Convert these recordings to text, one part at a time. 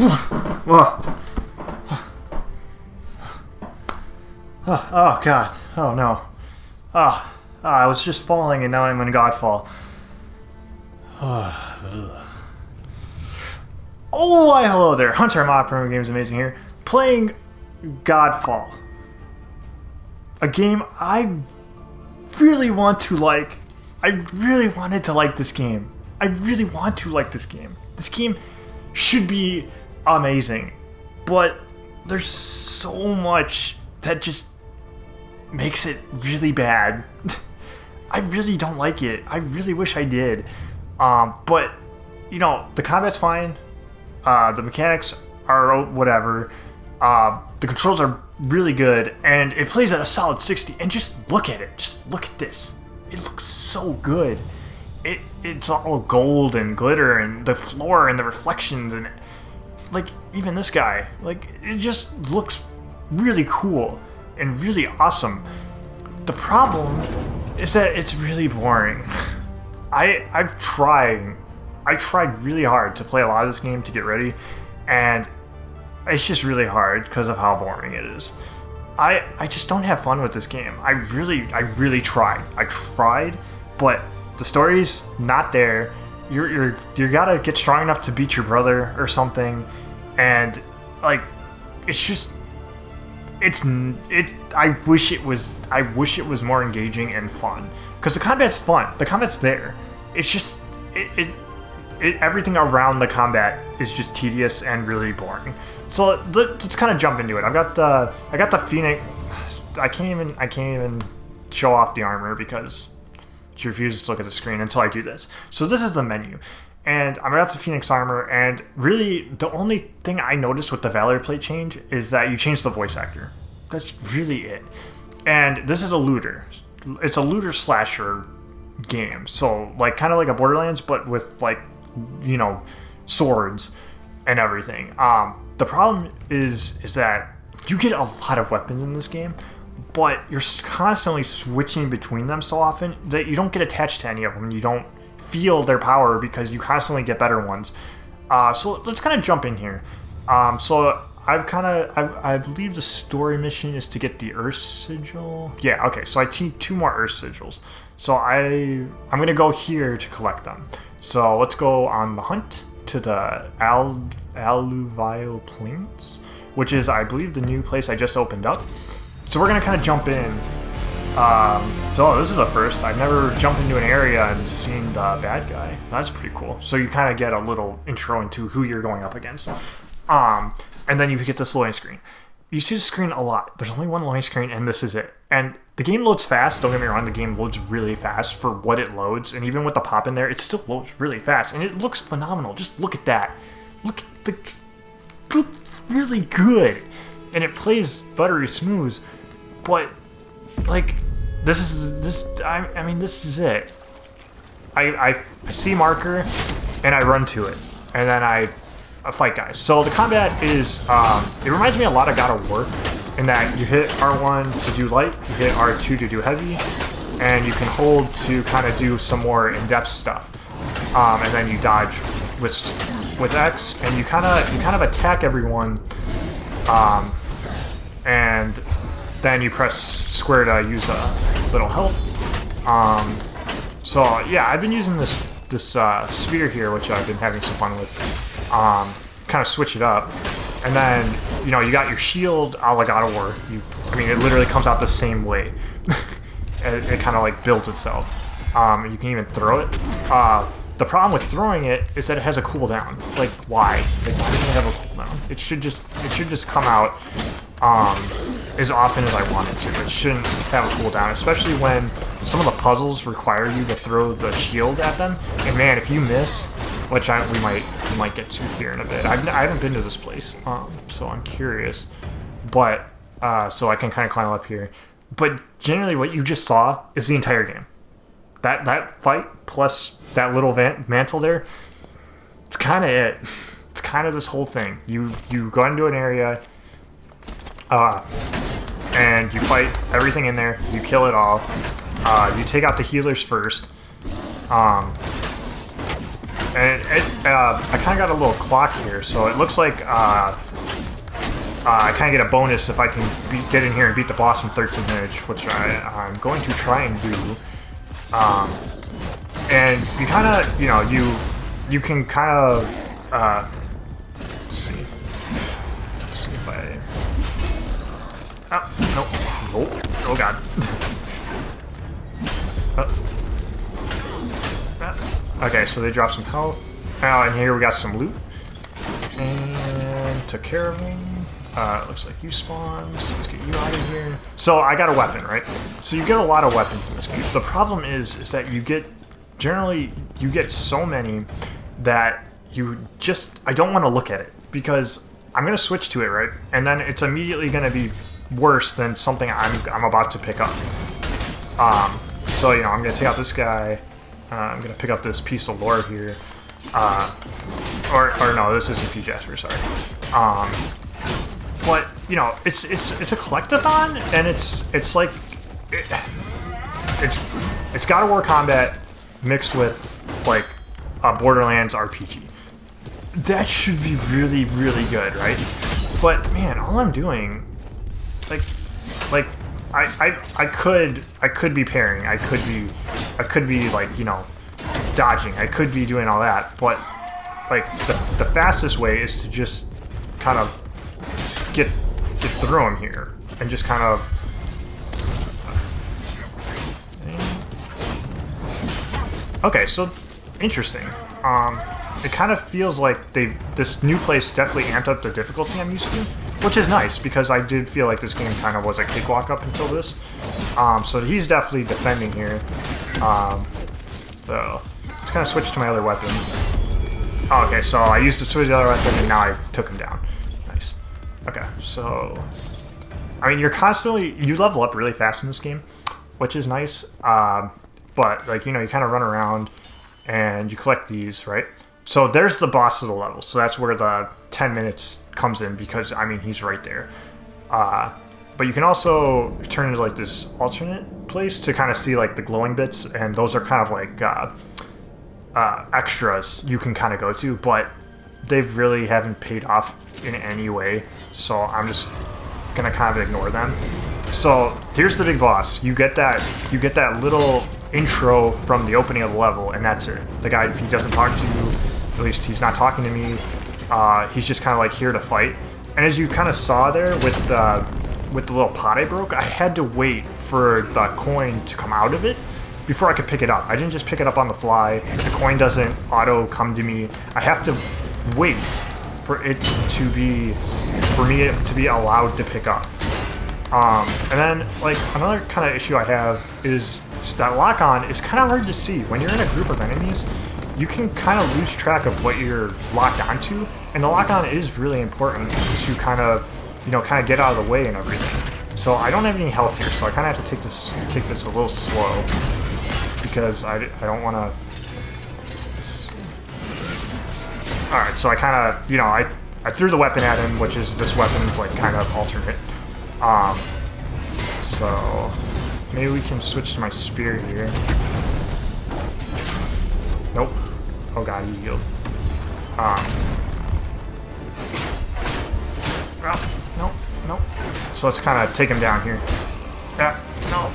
Whoa. Oh god. Oh no. I was just falling and now I'm in Godfall. Oh, why hello there. Hunter Mod from EveryGamesAmazing here. Playing Godfall. A game I really want to like. I really wanted to like this game. I really want to like this game. This game should be amazing. But there's so much that just makes it really bad. I really don't like it. I really wish I did. But, you know, the combat's fine. The mechanics are whatever. The controls are really good. And it plays at a solid 60. And just look at it. Just look at this. It looks so good. It's all gold and glitter and the floor and the reflections and, like, even this guy. Like, it just looks really cool and really awesome. The problem is that it's really boring. I tried really hard to play a lot of this game to get ready, and it's just really hard because of how boring it is. I just don't have fun with this game. I really tried. I tried, but the story's not there. You gotta get strong enough to beat your brother or something, and like I wish it was more engaging and fun, because the combat's fun. The combat's there. It's just everything around the combat is just tedious and really boring. So let's kind of jump into it. I got the Phoenix. I can't even show off the armor because she refuses to look at the screen until I do this. So this is the menu. And I got the Phoenix armor, and really the only thing I noticed with the Valor plate change is that you change the voice actor. That's really it. And this is a looter. It's a looter slasher game. So like kind of like a Borderlands, but with like, you know, swords and everything. The problem is that you get a lot of weapons in this game, but you're constantly switching between them so often that you don't get attached to any of them. You don't feel their power because you constantly get better ones. So let's kind of jump in here. So I believe the story mission is to get the Earth Sigil. Yeah, okay, so I need 2 more Earth Sigils. So I'm gonna go here to collect them. So let's go on the hunt to the Alluvial Plains, which is, I believe, the new place I just opened up. So we're gonna kind of jump in. So this is a first. I've never jumped into an area and seen the bad guy. That's pretty cool. So you kind of get a little intro into who you're going up against. And then you get this loading screen. You see the screen a lot. There's only one loading screen, and this is it. And the game loads fast. Don't get me wrong, the game loads really fast for what it loads. And even with the pop in there, it still loads really fast. And it looks phenomenal. Just look at that. Look really good. And it plays buttery smooth. But like, this is it. I see marker and I run to it, and then I fight guys. So the combat is it reminds me a lot of God of War, in that you hit R1 to do light, you hit R2 to do heavy, and you can hold to kind of do some more in-depth stuff, and then you dodge with X, and you kind of attack everyone, and then you press square to use a little health. So yeah, I've been using this spear here, which I've been having some fun with. Kind of switch it up, and then you know you got your shield a la God of War. It literally comes out the same way. it kind of like builds itself. You can even throw it. The problem with throwing it is that it has a cooldown. Like, why? Like, why does it have a cooldown? It should just come out as often as I want it to. It shouldn't have a cooldown, especially when some of the puzzles require you to throw the shield at them. And man, if you miss, which we might get to here in a bit. I haven't been to this place, so I'm curious. But so I can kind of climb up here. But generally, what you just saw is the entire game. That fight plus that little mantle there, it's kind of it. It's kind of this whole thing. You go into an area, and you fight everything in there. You kill it all. You take out the healers first. And I kind of got a little clock here, so it looks like I kind of get a bonus if I can get in here and beat the boss in 13 minutes, which I'm going to try and do. And you kind of, you know, you can kind of, let's see if I, oh, nope, oh god. Okay, so they dropped some health. Oh, and here we got some loot. And took care of them. Looks like you spawns. Let's get you out of here. So I got a weapon, right? So you get a lot of weapons in this game. The problem is that you get, generally, you get so many that you just, I don't want to look at it because I'm going to switch to it, right? And then it's immediately going to be worse than something I'm about to pick up. So, you know, I'm going to take out this guy. I'm going to pick up this piece of lore here. Or no, this isn't P. Jasper, sorry. But, you know, it's a collectathon, and it's like, it's God of War combat mixed with, like, a Borderlands RPG. That should be really, really good, right? But, man, all I'm doing, like, I could be parrying, I could be like, you know, dodging, I could be doing all that, but like the fastest way is to just kind of get through him here and just kind of okay, so interesting. It kind of feels like this new place definitely amped up the difficulty I'm used to, which is nice because I did feel like this game kind of was a cakewalk up until this. So he's definitely defending here. So let's kind of switch to my other weapon. Oh, okay, so I used to switch the other weapon and now I took him down. Nice. Okay, so I mean, you level up really fast in this game, which is nice. But like, you know, you kind of run around and you collect these, right? So there's the boss of the level. So that's where the 10 minutes comes in because, I mean, he's right there. But you can also turn into like this alternate place to kind of see like the glowing bits, and those are kind of like extras you can kind of go to, but they really haven't paid off in any way. So I'm just gonna kind of ignore them. So here's the big boss. You get that little intro from the opening of the level, and that's it. The guy, he doesn't talk to you, at least he's not talking to me. He's just kind of like here to fight. And as you kind of saw there with the little pot I broke, I had to wait for the coin to come out of it before I could pick it up. I didn't just pick it up on the fly. The coin doesn't auto come to me. I have to wait for me to be allowed to pick up. And then, like, another kind of issue I have is that lock-on is kind of hard to see. When you're in a group of enemies, you can kind of lose track of what you're locked onto, and the lock-on is really important to kind of, you know, kind of get out of the way and everything. So I don't have any health here, so I kind of have to take this a little slow because I don't want to. All right, so I kind of, you know, I threw the weapon at him, which is this weapon's like kind of alternate. So maybe we can switch to my spear here. Nope. Oh god, he healed. Nope. So let's kind of take him down here. Yeah, no.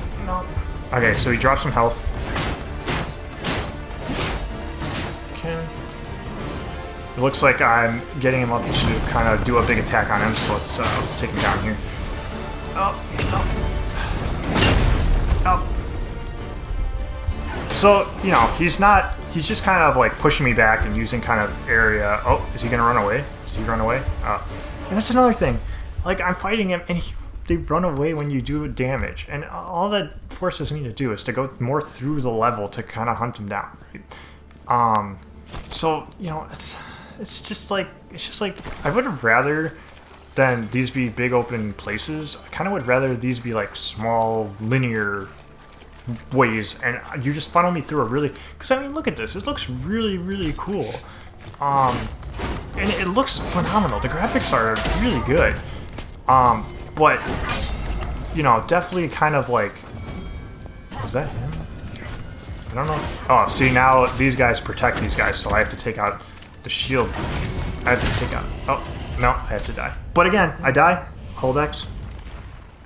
Okay, so he dropped some health. Okay. It looks like I'm getting him up to kind of do a big attack on him, so let's take him down here. Oh. So, you know, he's just kind of like pushing me back and using kind of area. Oh, is he gonna run away? Does he run away? And that's another thing. Like, I'm fighting him and they run away when you do damage. And all that forces me to do is to go more through the level to kind of hunt him down. Right? So, you know, it's just like I would have rather than these be big open places. I kind of would rather these be like small linear ways, and you just funnel me through a really, because I mean, look at this, it looks really, really cool, and it looks phenomenal. The graphics are really good, but you know, definitely kind of like, was that him? I don't know. Oh, see, now these guys protect these guys, so I have to take out the shield. I have to take out... Oh, no, I have to die. But again, I die, hold X,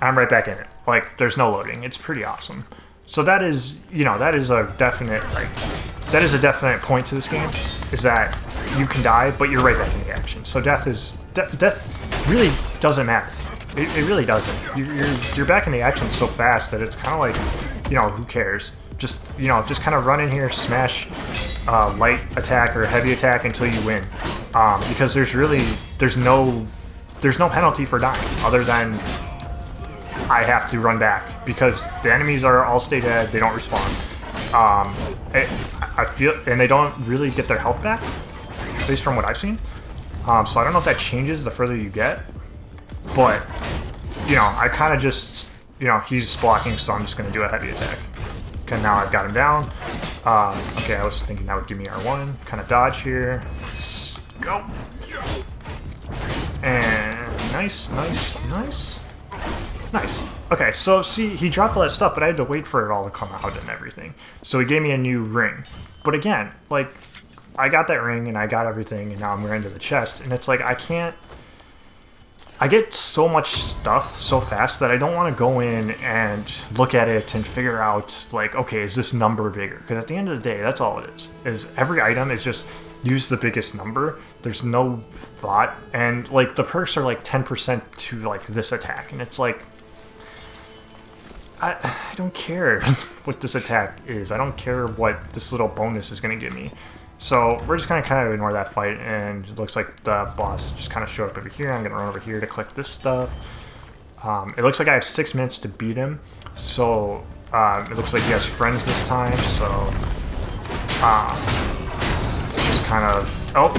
I'm right back in it. Like, there's no loading. It's pretty awesome. So that is, you know, that is a definite, like, that is a definite point to this game, is that you can die, but you're right back in the action. So death is... death really doesn't matter. It really doesn't. You're back in the action so fast that it's kind of like, you know, who cares? Just, you know, just kind of run in here, smash light attack or heavy attack until you win. Because there's no penalty for dying other than I have to run back because the enemies are all stay dead. They don't respawn. I feel, and they don't really get their health back, at least from what I've seen. So I don't know if that changes the further you get, but you know, I kind of just, you know, he's blocking, so I'm just gonna do a heavy attack. Okay, now I've got him down. Okay, I was thinking that would give me R1. Kind of dodge here. Let's go. And nice, nice, nice. Nice. Okay, so see, he dropped all that stuff, but I had to wait for it all to come out and everything. So he gave me a new ring. But again, like, I got that ring and I got everything, and now I'm going to the chest, and it's like, I can't... I get so much stuff so fast that I don't want to go in and look at it and figure out, like, okay, is this number bigger? Because at the end of the day, that's all it is every item is just use the biggest number. There's no thought, and, like, the perks are, like, 10% to, like, this attack, and it's like, I don't care what this attack is. I don't care what this little bonus is going to give me. So we're just going to kind of ignore that fight, and it looks like the boss just kind of showed up over here. I'm going to run over here to collect this stuff. It looks like I have 6 minutes to beat him. So it looks like he has friends this time, so just kind of... Oh,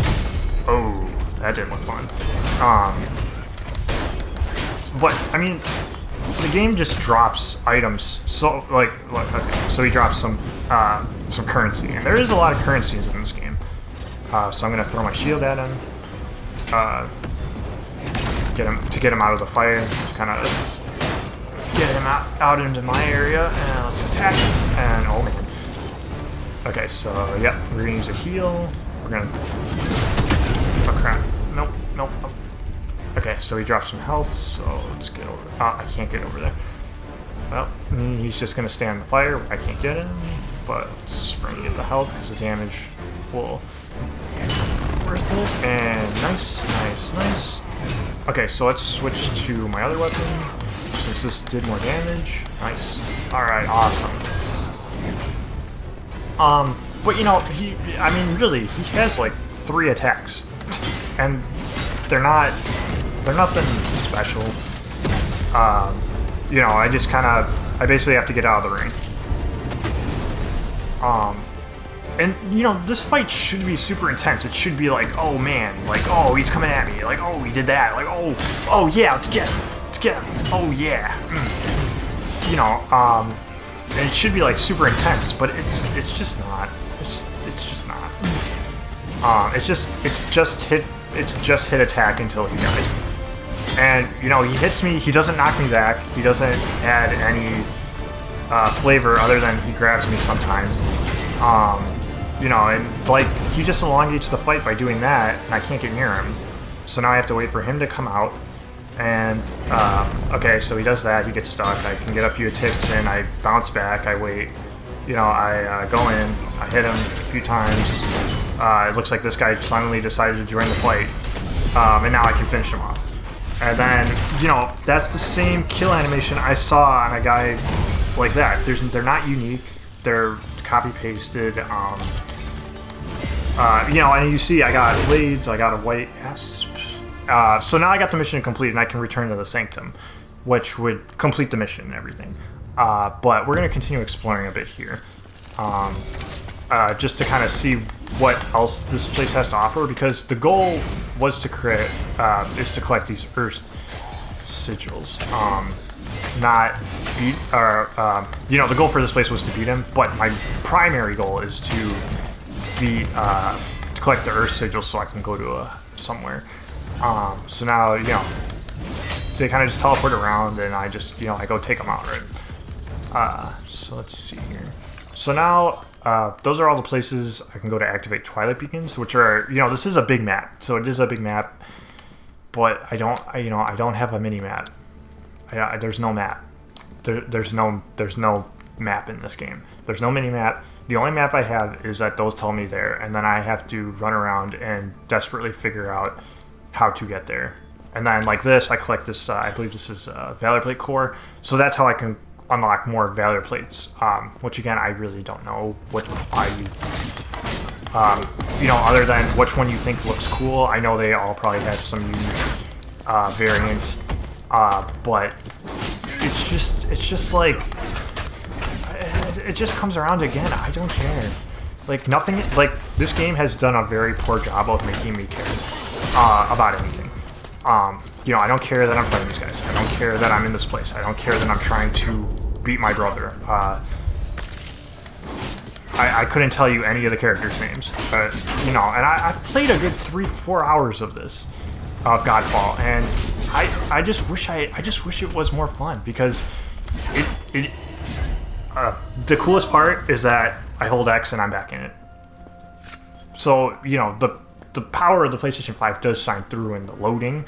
that didn't look fun. But, I mean... The game just drops items, so like okay, so he drops some currency, and there is a lot of currencies in this game. So I'm gonna throw my shield at him, get him out of the fire, kind of get him out into my area, and let's attack him. And oh man, okay, so yeah, we're gonna use a heal. We're gonna, oh crap, nope. Okay, so he dropped some health, so let's get over... I can't get over there. Well, he's just going to stay on the fire. I can't get him, but let's bring get the health because the damage will be worth it. And nice, nice, nice. Okay, so let's switch to my other weapon since this did more damage. Nice. Alright, awesome. But you know, I mean, really, he has like 3 attacks. And they're nothing special. You know, I basically have to get out of the ring. And you know, this fight should be super intense. It should be like, oh man, like, oh, he's coming at me, like, oh, he did that, like, oh yeah, let's get him, oh yeah. You know, and it should be like super intense, but it's just not. It's just not. It's just hit attack until he dies. And, you know, he hits me, he doesn't knock me back, he doesn't add any flavor other than he grabs me sometimes. You know, and, like, he just elongates the fight by doing that, and I can't get near him. So now I have to wait for him to come out, and, okay, so he does that, he gets stuck, I can get a few attacks in, I bounce back, I wait, you know, I go in, I hit him a few times, it looks like this guy suddenly decided to join the fight, and now I can finish him off. And then, you know, that's the same kill animation I saw on a guy like that. They're not unique. They're copy-pasted. You know, and you see I got blades, I got a white asp. So now I got the mission complete, and I can return to the Sanctum, which would complete the mission and everything. But we're going to continue exploring a bit here. Just to kind of see what else this place has to offer, because the goal was to create, is to collect these Earth sigils. Not beat, or, you know, the goal for this place was to beat him, but my primary goal is to collect the Earth sigils so I can go to somewhere. So now, you know, they kind of just teleport around, and I just, you know, I go take them out, right? So let's see here. So now, those are all the places I can go to activate Twilight Beacons, which are, this is a big map, so it is a big map, but I don't have a mini map. There's no map. There's no map in this game. There's no mini map. The only map I have is that those tell me there, and then I have to run around and desperately figure out how to get there. And then like this, I collect this, I believe this is Valor Plate Core, so that's how I can unlock more Valor Plates, which again, I really don't know why you, other than which one you think looks cool. I know they all probably have some unique variant, but it's just like, it just comes around again. I don't care. Like, nothing, like, this game has done a very poor job of making me care about anything. I don't care that I'm fighting these guys. I don't care that I'm in this place. I don't care that I'm trying to beat my brother. I couldn't tell you any of the characters' names, but, and I've played a good 3-4 hours of this, of Godfall, and I just wish it was more fun, because the coolest part is that I hold X and I'm back in it. So, the power of the PlayStation 5 does shine through in the loading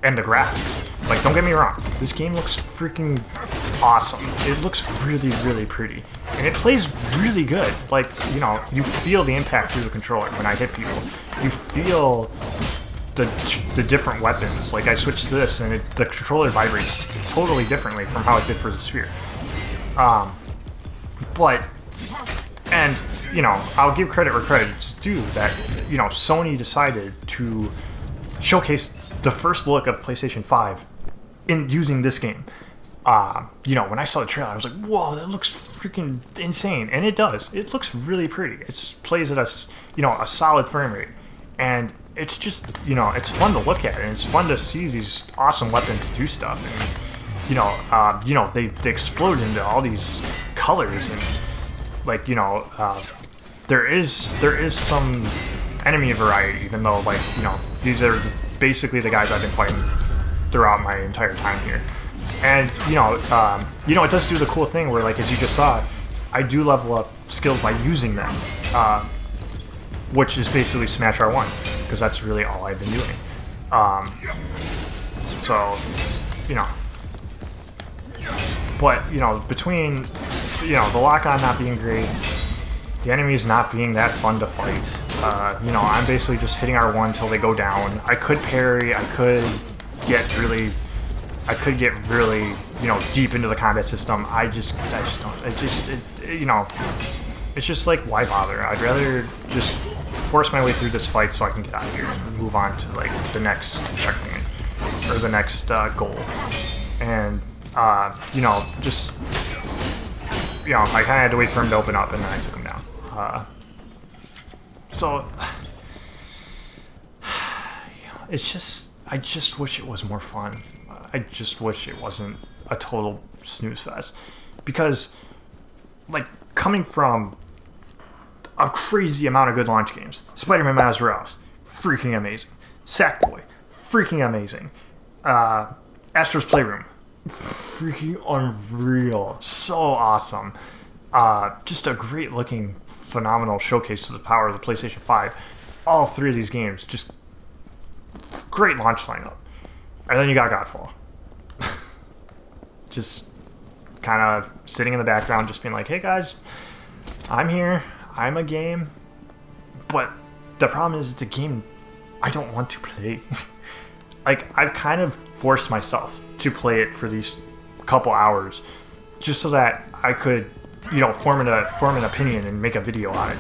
and the graphics. Like, don't get me wrong, this game looks freaking awesome. It looks really, really pretty. And it plays really good. Like, you feel the impact through the controller when I hit people. You feel the different weapons. Like, I switched to this and the controller vibrates totally differently from how it did for the Sphere. I'll give credit where credit's due that, Sony decided to showcase the first look of PlayStation 5 in using this game. When I saw the trailer, I was like, whoa, that looks freaking insane. And it does. It looks really pretty. It plays at a solid frame rate. And it's just, it's fun to look at, and it's fun to see these awesome weapons do stuff. And, they explode into all these colors, and like, there is some enemy variety, even though, like, these are basically the guys I've been fighting throughout my entire time here. And, it does do the cool thing where, like, as you just saw, I do level up skills by using them, which is basically Smash R1, because that's really all I've been doing. But, between, the lock-on not being great, the enemies not being that fun to fight, I'm basically just hitting R1 until they go down. I could parry, I could get really, deep into the combat system. I just don't, it's just like, why bother? I'd rather just force my way through this fight so I can get out of here and move on to, like, the next checkpoint, or the next goal. And, I kind of had to wait for him to open up, and then I took him down. I just wish it was more fun. I just wish it wasn't a total snooze fest. Because, like, coming from a crazy amount of good launch games, Spider-Man Miles Morales, freaking amazing. Sackboy, freaking amazing. Astro's Playroom, freaking unreal. So awesome. Just a great looking, phenomenal showcase to the power of the PlayStation 5. All three of these games, just great launch lineup. And then you got Godfall. Just kind of sitting in the background, just being like, hey guys, I'm here, I'm a game. But the problem is, it's a game I don't want to play. Like, I've kind of forced myself to play it for these couple hours, just so that I could, form an opinion and make a video on it.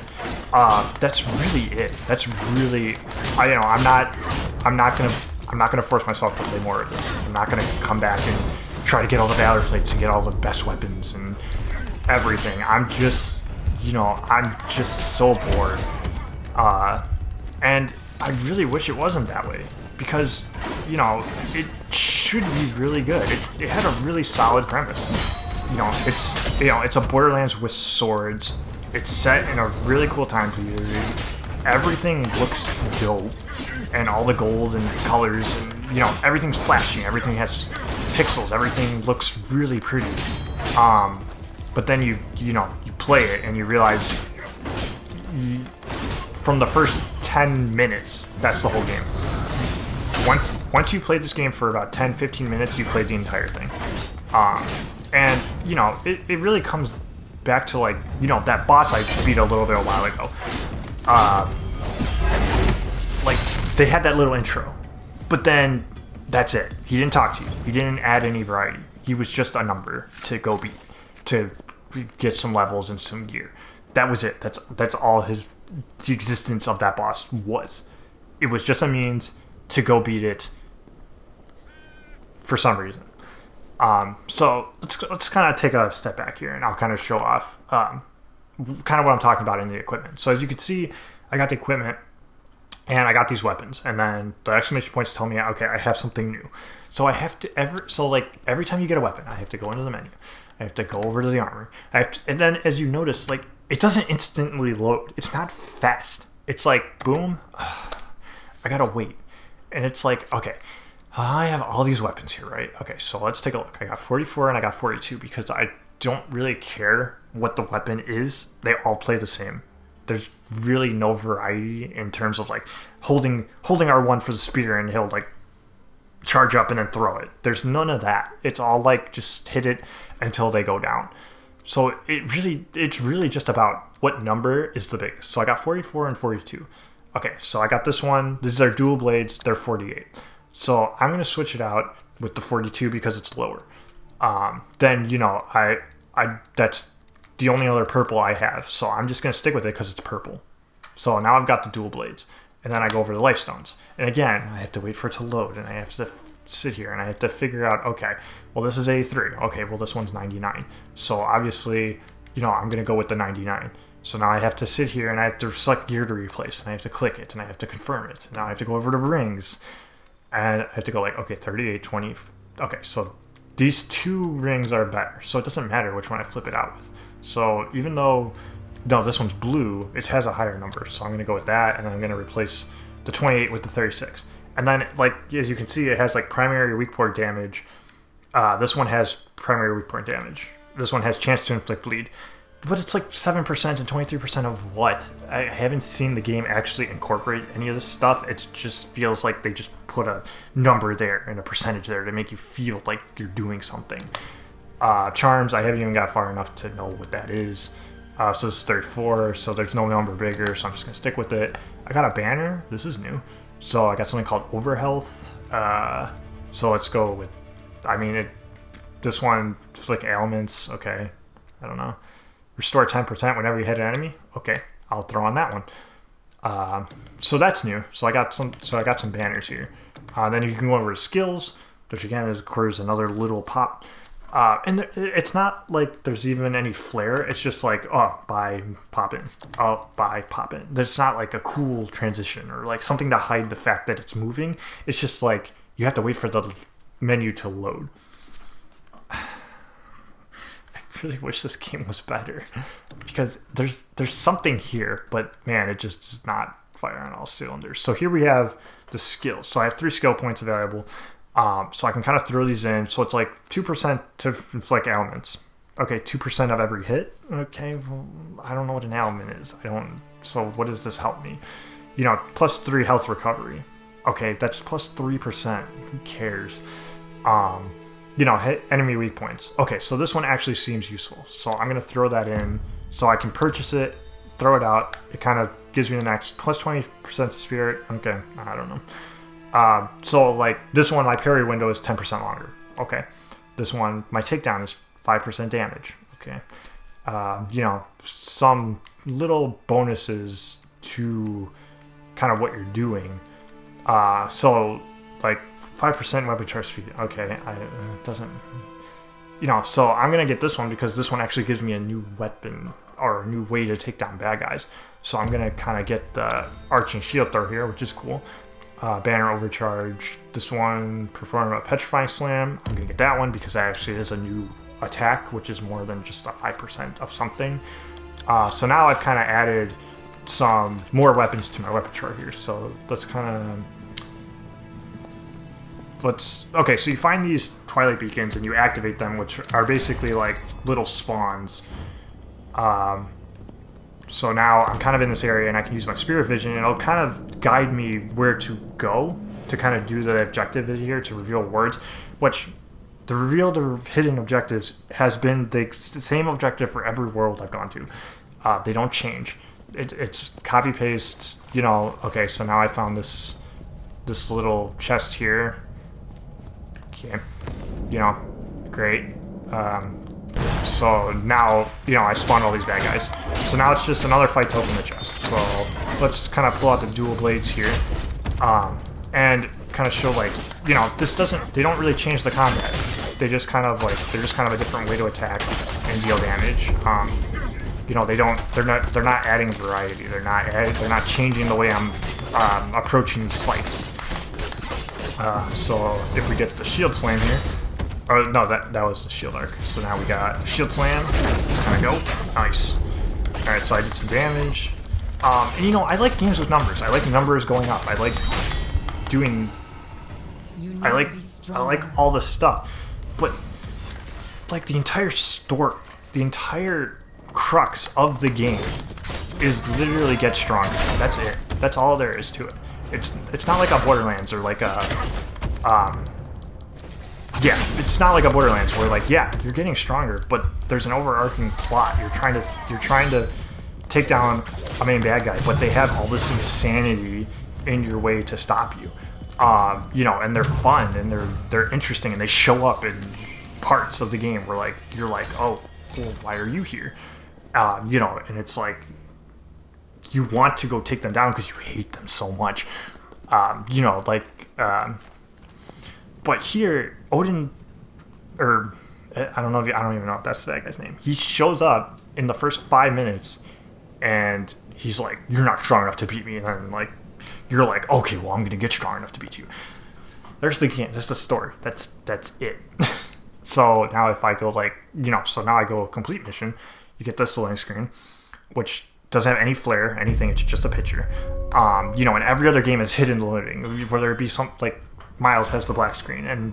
That's really it. That's really, I'm not gonna force myself to play more of this. I'm not gonna come back and try to get all the Valor Plates and get all the best weapons and everything. I'm just so bored. And I really wish it wasn't that way, because, it should be really good. It had a really solid premise. It's a Borderlands with swords. It's set in a really cool time period. Everything looks dope, and all the gold and colors, and everything's flashing. Everything has pixels. Everything looks really pretty. But then you play it and you realize from the first 10 minutes, that's the whole game. Once you've played this game for about 10-15 minutes, you've played the entire thing. And, you know, it really comes back to, like, you know, that boss I beat a little bit a while ago. Like, they had that little intro. But then, that's it. He didn't talk to you. He didn't add any variety. He was just a number to go beat, to get some levels and some gear. That was it. That's all the existence of that boss was. It was just a means to go beat it for some reason. So let's kind of take a step back here, and I'll kind of show off kind of what I'm talking about in the equipment. So as you can see, I got the equipment, and I got these weapons, and then the exclamation points tell me, okay, I have something new. So I have to every time you get a weapon, I have to go into the menu. I have to go over to the armor. And then as you notice, like, it doesn't instantly load. It's not fast. It's like, boom, I gotta wait. And it's like, okay, I have all these weapons here, right? Okay, so let's take a look. I got 44 and I got 42 because I don't really care what the weapon is. They all play the same. There's really no variety in terms of, like, holding R1 for the spear and he'll, like, charge up and then throw it. There's none of that. It's all like just hit it until they go down. So it's really just about what number is the biggest. So I got 44 and 42. Okay, so I got this one. These are dual blades. They're 48. So I'm gonna switch it out with the 42 because it's lower. Then, you know, I that's the only other purple I have. So I'm just gonna stick with it because it's purple. So now I've got the dual blades. And then I go over the life stones. And again, I have to wait for it to load, and I have to sit here, and I have to figure out, okay, well, this is 83. Okay, well, this one's 99. So obviously, you know, I'm going to go with the 99. So now I have to sit here, and I have to select gear to replace, and I have to click it, and I have to confirm it. Now I have to go over to rings, and I have to go like, okay, 38, 20. Okay, so these two rings are better. So it doesn't matter which one I flip it out with. So even though... No, this one's blue. It has a higher number, so I'm going to go with that, and then I'm going to replace the 28 with the 36. And then, like, as you can see, it has, like, primary weak point damage. This one has primary weak point damage. This one has chance to inflict bleed. But it's like 7% and 23% of what? I haven't seen the game actually incorporate any of this stuff. It just feels like they just put a number there and a percentage there to make you feel like you're doing something. Charms, I haven't even got far enough to know what that is. So this is 34, so there's no number bigger, so I'm just going to stick with it. I got a banner. This is new. So I got something called Overhealth. So let's go with, I mean, this one, flick ailments. Okay, I don't know. Restore 10% whenever you hit an enemy. Okay, I'll throw on that one. So that's new. So I got some banners here. Then you can go over to skills, which again is, of course, another little pop. And it's not like there's even any flair. It's just like, oh, buy, pop in. Oh, buy, pop in. There's not like a cool transition or like something to hide the fact that it's moving. It's just like you have to wait for the menu to load. I really wish this game was better because there's something here, but man, it just does not fire on all cylinders. So here we have the skills. So I have 3 skill points available. So I can kind of throw these in. So it's like 2% to inflict ailments. Okay, 2% of every hit. Okay, well, I don't know what an ailment is. So what does this help me? You know, plus 3 health recovery. Okay, that's plus 3%. Who cares? You know, hit enemy weak points. Okay, so this one actually seems useful. So I'm going to throw that in so I can purchase it, throw it out. It kind of gives me the next plus 20% spirit. Okay, I don't know. So like this one, my parry window is 10% longer. Okay. This one, my takedown is 5% damage. Okay. You know, some little bonuses to kind of what you're doing. So like 5% weapon charge speed. Okay. It doesn't, you know, so I'm going to get this one because this one actually gives me a new weapon or a new way to take down bad guys. So I'm going to kind of get the arching shield throw here, which is cool. Banner overcharge. This one, perform a petrifying slam. I'm gonna get that one because that actually is a new attack, which is more than just a 5% of something. So now I've kind of added some more weapons to my weapon chart here. So let's kind of okay. So you find these twilight beacons and you activate them, which are basically like little spawns. So now I'm kind of in this area and I can use my spirit vision and it'll kind of guide me where to go to kind of do the objective here to reveal words, which the reveal the hidden objectives has been the same objective for every world I've gone to. They don't change. It's copy paste, you know. Okay, so now I found this little chest here. Okay, you know, great. So now, you know, I spawned all these bad guys. So now it's just another fight to open the chest. So let's kind of pull out the dual blades here, and kind of show, like, you know, they don't really change the combat. They just kind of like, they're just kind of a different way to attack and deal damage. You know, they're not adding variety. They're not changing the way I'm approaching these fights. So if we get the shield slam here. Oh, no, that was the shield arc. So now we got shield slam. Just kind of go. Nice. Alright, so I did some damage. And you know, I like games with numbers. I like numbers going up. I like doing... I like all this stuff. But, like, the entire story, the entire crux of the game is literally get stronger. That's it. That's all there is to it. It's not like a Borderlands or like a... yeah, it's not like a Borderlands where, like, yeah, you're getting stronger, but there's an overarching plot. You're trying to take down a main bad guy, but they have all this insanity in your way to stop you. You know, and they're fun and they're interesting and they show up in parts of the game where, like, you're like, oh, well, why are you here? You know, and it's like you want to go take them down because you hate them so much. You know, like. But here, Odin, or I don't even know if that's that guy's name. He shows up in the first 5 minutes, and he's like, "You're not strong enough to beat me." And then, like, you're like, "Okay, well, I'm gonna get strong enough to beat you." There's the game. There's the story. That's it. So now if I go, like, you know, so now I go complete mission. You get this loading screen, which doesn't have any flair, anything. It's just a picture. You know, and every other game is hidden loading, whether it be some like. Miles has the black screen, and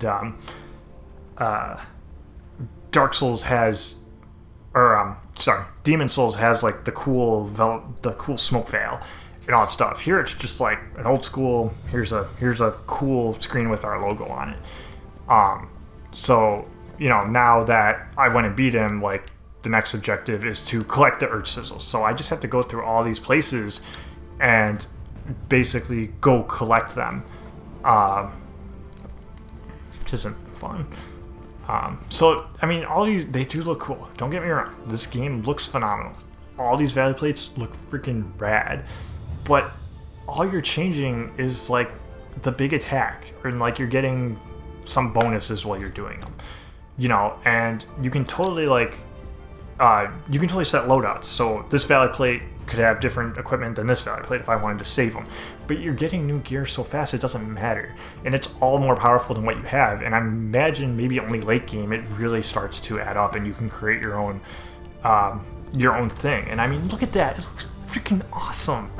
Dark Souls has, or Demon Souls has, like, the cool smoke veil and all that stuff. Here it's just like an old school. Here's a cool screen with our logo on it. So, you know, now that I went and beat him, like, the next objective is to collect the Earth Sizzles. So I just have to go through all these places and basically go collect them. Which isn't fun. So, I mean, all these, they do look cool. Don't get me wrong. This game looks phenomenal. All these value plates look freaking rad. But all you're changing is, like, the big attack. Or, like, you're getting some bonuses while you're doing them. You know, and you can totally, like, set loadouts. So this value plate could have different equipment than this value plate if I wanted to save them. But you're getting new gear so fast it doesn't matter. And it's all more powerful than what you have. And I imagine maybe only late game it really starts to add up and you can create your own thing. And I mean, look at that. It looks freaking awesome.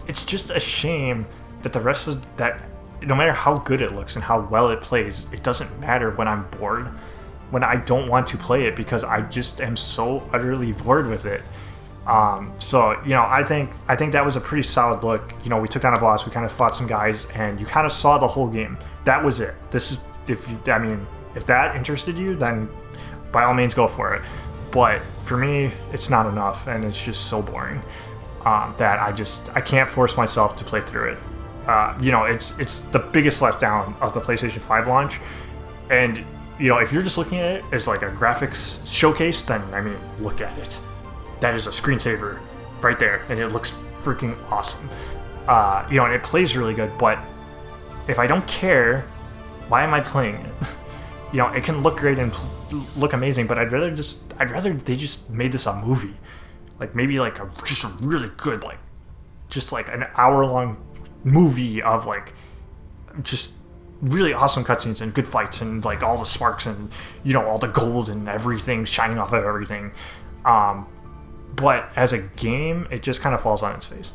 It's just a shame that the rest of that, no matter how good it looks and how well it plays, it doesn't matter when I'm bored, when I don't want to play it because I just am so utterly bored with it. So, you know, I think that was a pretty solid look. You know, we took down a boss, we kind of fought some guys, and you kind of saw the whole game. That was it. This is, if that interested you, then by all means go for it. But for me, it's not enough, and it's just so boring that I can't force myself to play through it. You know, it's the biggest letdown of the PlayStation 5 launch, and you know, if you're just looking at it as like a graphics showcase, then I mean, look at it. That is a screensaver right there, and it looks freaking awesome. You know, and it plays really good, but if I don't care, why am I playing it? You know, it can look great and look amazing, but I'd rather they just made this a movie. Like, maybe like just a really good, like, just like an hour-long movie of, like, just really awesome cutscenes and good fights and, like, all the sparks and, you know, all the gold and everything shining off of everything. But as a game, it just kind of falls on its face.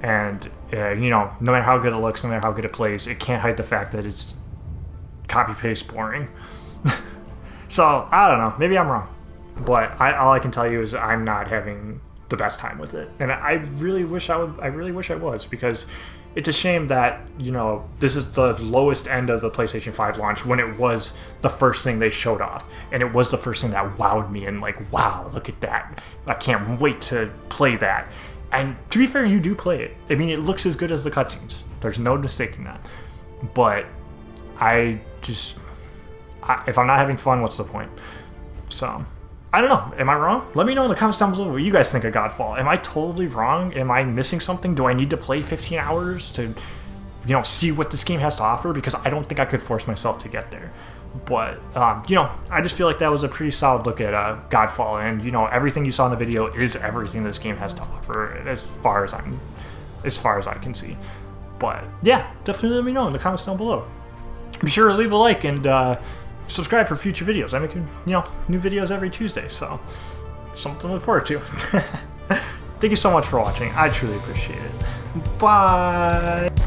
And, you know, no matter how good it looks, no matter how good it plays, it can't hide the fact that it's copy-paste boring. So, I don't know. Maybe I'm wrong. But all I can tell you is I'm not having the best time with it, and I really wish I was, because it's a shame that, you know, this is the lowest end of the PlayStation 5 launch when it was the first thing they showed off, and it was the first thing that wowed me, and like, wow, look at that, I can't wait to play that. And to be fair, you do play it. I mean, it looks as good as the cutscenes, there's no mistaking that, but if I'm not having fun, what's the point? So I don't know. Am I wrong? Let me know in the comments down below what you guys think of Godfall. Am I totally wrong? Am I missing something? Do I need to play 15 hours to, you know, see what this game has to offer? Because I don't think I could force myself to get there. But, you know, I just feel like that was a pretty solid look at Godfall. And, you know, everything you saw in the video is everything this game has to offer as far as I can see. But, yeah, definitely let me know in the comments down below. Be sure to leave a like and, subscribe for future videos. I make, you know, new videos every Tuesday, so something to look forward to. Thank you so much for watching. I truly appreciate it. Bye.